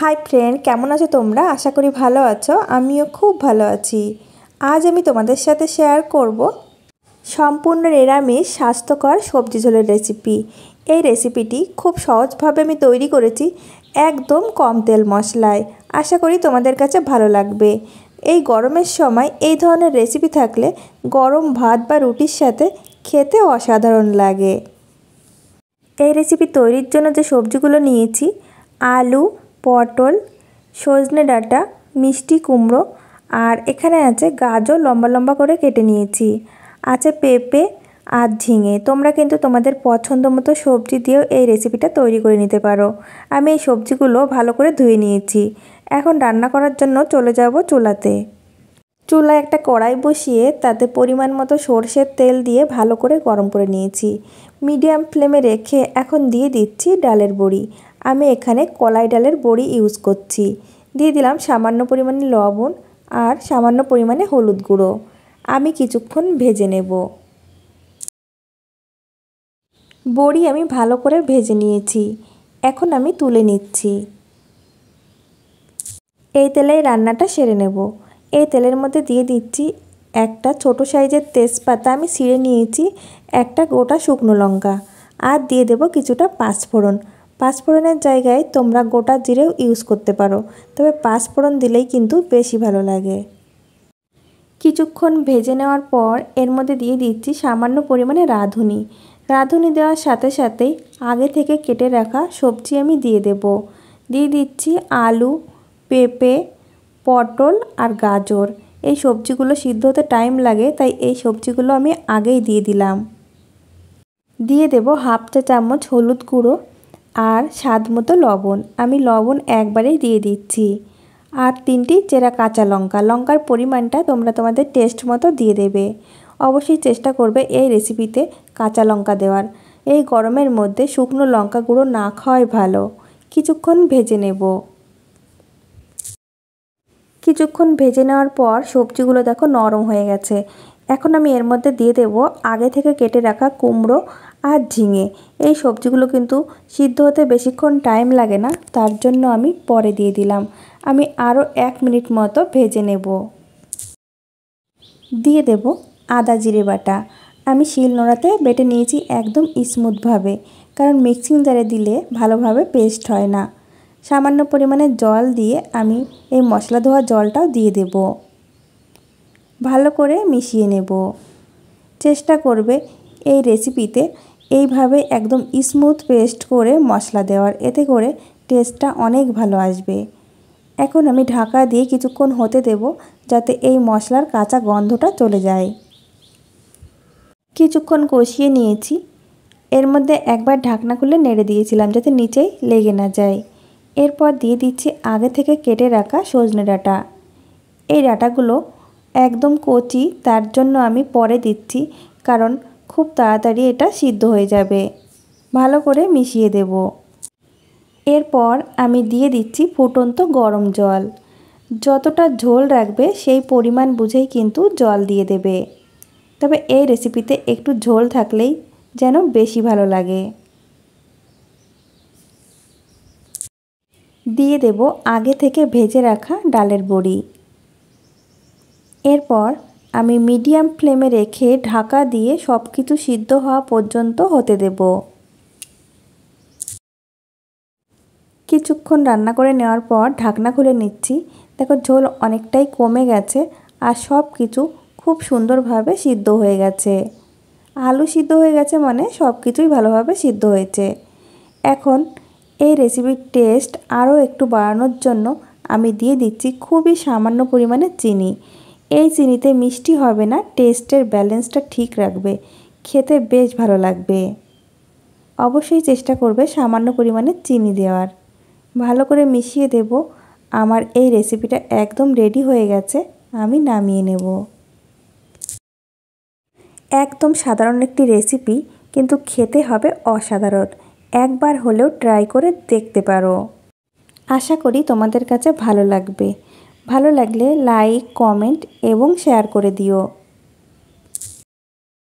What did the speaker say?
Hi friend, কেমন আছো তোমরা? আশা করি ভালো আছো। আমিও খুব ভালো আছি। আজ আমি তোমাদের সাথে শেয়ার করব সম্পূর্ণ নিরামিষ স্বাস্থ্যকর সবজি ঝোলের রেসিপি। এই রেসিপিটি খুব সহজভাবে আমি তৈরি করেছি, একদম কম তেল মশলায়। আশা করি তোমাদের কাছে ভালো লাগবে। এই গরমের সময় এই ধরনের রেসিপি থাকলে গরম ভাত বা রুটির সাথে খেতে অসাধারণ লাগে। এই রেসিপি তৈরির জন্য যে সবজিগুলো নিয়েছি, আলু, পটল, সজনে ডাঁটা, মিষ্টি কুমড়ো, আর এখানে আছে গাজর লম্বা লম্বা করে কেটে নিয়েছি, আছে পেঁপে আর ঝিঙে। তোমরা কিন্তু তোমাদের পছন্দ মতো সবজি দিয়েও এই রেসিপিটা তৈরি করে নিতে পারো। আমি এই সবজিগুলো ভালো করে ধুয়ে নিয়েছি। এখন রান্না করার জন্য চলে যাব চুলাতে। চুলায় একটা কড়াই বসিয়ে তাতে পরিমাণ মতো সরষের তেল দিয়ে ভালো করে গরম করে নিয়েছি। মিডিয়াম ফ্লেমে রেখে এখন দিয়ে দিচ্ছি ডালের বড়ি। আমি এখানে কলাই ডালের বড়ি ইউজ করছি। দিয়ে দিলাম সামান্য পরিমাণে লবণ আর সামান্য পরিমাণে হলুদ গুঁড়ো। আমি কিছুক্ষণ ভেজে নেব। বড়ি আমি ভালো করে ভেজে নিয়েছি। এখন আমি তুলে নিচ্ছি। এই তেলেই রান্নাটা সেরে নেব। এই তেলের মধ্যে দিয়ে দিচ্ছি একটা ছোট সাইজের তেজপাতা আমি ছিঁড়ে নিয়েছি, একটা গোটা শুকনো লঙ্কা, আর দিয়ে দেব কিছুটা পাঁচফোড়ন। পাঁচফোড়নের জায়গায় তোমরা গোটা জিরেও ইউজ করতে পারো, তবে পাঁচফোড়ন দিলেই কিন্তু বেশি ভালো লাগে। কিছুক্ষণ ভেজে নেওয়ার পর এর মধ্যে দিয়ে দিচ্ছি সামান্য পরিমাণে রাঁধুনি। রাঁধুনি দেওয়ার সাথে সাথেই আগে থেকে কেটে রাখা সবজি আমি দিয়ে দেব। দিয়ে দিচ্ছি আলু, পেঁপে, পটল আর গাজর। এই সবজিগুলো সিদ্ধ হতে টাইম লাগে, তাই এই সবজিগুলো আমি আগেই দিয়ে দিলাম। দিয়ে দেব হাফ চা চামচ হলুদ গুঁড়ো আর স্বাদ মতো লবণ। আমি লবণ একবারেই দিয়ে দিচ্ছি। আর 3টি চেরা কাঁচা লঙ্কা। লঙ্কার পরিমাণটা তোমরা তোমাদের টেস্ট মতো দিয়ে দেবে। অবশ্যই চেষ্টা করবে এই রেসিপিতে কাঁচা লঙ্কা দেওয়ার। এই গরমের মধ্যে শুকনো লঙ্কা গুঁড়ো না খাওয়াই ভালো। কিছুক্ষণ ভেজে নেব। কিছুক্ষণ ভেজে নেওয়ার পর সবজিগুলো দেখো নরম হয়ে গেছে। এখন আমি এর মধ্যে দিয়ে দেব আগে থেকে কেটে রাখা কুমড়ো আর ঝিঙে। এই সবজিগুলো কিন্তু সিদ্ধ হতে বেশিক্ষণ টাইম লাগে না, তার জন্য আমি পরে দিয়ে দিলাম। আমি আরও 1 মিনিট মতো ভেজে নেব। দিয়ে দেব আদা জিরে বাটা। আমি শিলনোড়াতে বেটে নিয়েছি একদম স্মুথভাবে, কারণ মিক্সিং জারে দিলে ভালোভাবে পেস্ট হয় না। সামান্য পরিমাণে জল দিয়ে আমি এই মশলা ধোয়া জলটাও দিয়ে দেব। ভালো করে মিশিয়ে নেব। চেষ্টা করবে এই রেসিপিতে এইভাবে একদম স্মুথ পেস্ট করে মশলা দেওয়ার, এতে করে টেস্টটা অনেক ভালো আসবে। এখন আমি ঢাকা দিয়ে কিছুক্ষণ হতে দেব, যাতে এই মশলার কাঁচা গন্ধটা চলে যায়। কিছুক্ষণ কষিয়ে নিয়েছি। এর মধ্যে একবার ঢাকনা খুলে নেড়ে দিয়েছিলাম, যাতে নিচেই লেগে না যায়। এরপর দিয়ে দিচ্ছি আগে থেকে কেটে রাখা সজনে ডাঁটা। এই ডাঁটাগুলো একদম কচি, তার জন্য আমি পরে দিচ্ছি, কারণ খুব তাড়াতাড়ি এটা সিদ্ধ হয়ে যাবে। ভালো করে মিশিয়ে দেব। এরপর আমি দিয়ে দিচ্ছি ফুটন্ত গরম জল। যতটা ঝোল রাখবে সেই পরিমাণ বুঝেই কিন্তু জল দিয়ে দেবে। তবে এই রেসিপিতে একটু ঝোল থাকলেই যেন বেশি ভালো লাগে। দিয়ে দেব আগে থেকে ভেজে রাখা ডালের বড়ি। এরপর আমি মিডিয়াম ফ্লেমে রেখে ঢাকা দিয়ে সব কিছু সিদ্ধ হওয়া পর্যন্ত হতে দেব। কিছুক্ষণ রান্না করে নেওয়ার পর ঢাকনা খুলে নিচ্ছি। দেখো ঝোল অনেকটাই কমে গেছে আর সব কিছু খুব সুন্দরভাবে সিদ্ধ হয়ে গেছে। আলু সিদ্ধ হয়ে গেছে মানে সব কিছুই ভালোভাবে সিদ্ধ হয়েছে। এখন এই রেসিপির টেস্ট আরও একটু বাড়ানোর জন্য আমি দিয়ে দিচ্ছি খুবই সামান্য পরিমাণে চিনি। এই চিনিতে মিষ্টি হবে না, টেস্টের ব্যালেন্সটা ঠিক রাখবে, খেতে বেশ ভালো লাগবে। অবশ্যই চেষ্টা করবে সামান্য পরিমাণে চিনি দেওয়ার। ভালো করে মিশিয়ে দেব। আমার এই রেসিপিটা একদম রেডি হয়ে গেছে। আমি নামিয়ে নেব। একদম সাধারণ একটি রেসিপি, কিন্তু খেতে হবে অসাধারণ। একবার হলেও ট্রাই করে দেখতে পারো। আশা করি তোমাদের কাছে ভালো লাগবে। ভালো লাগলে লাইক, কমেন্ট এবং শেয়ার করে দিও।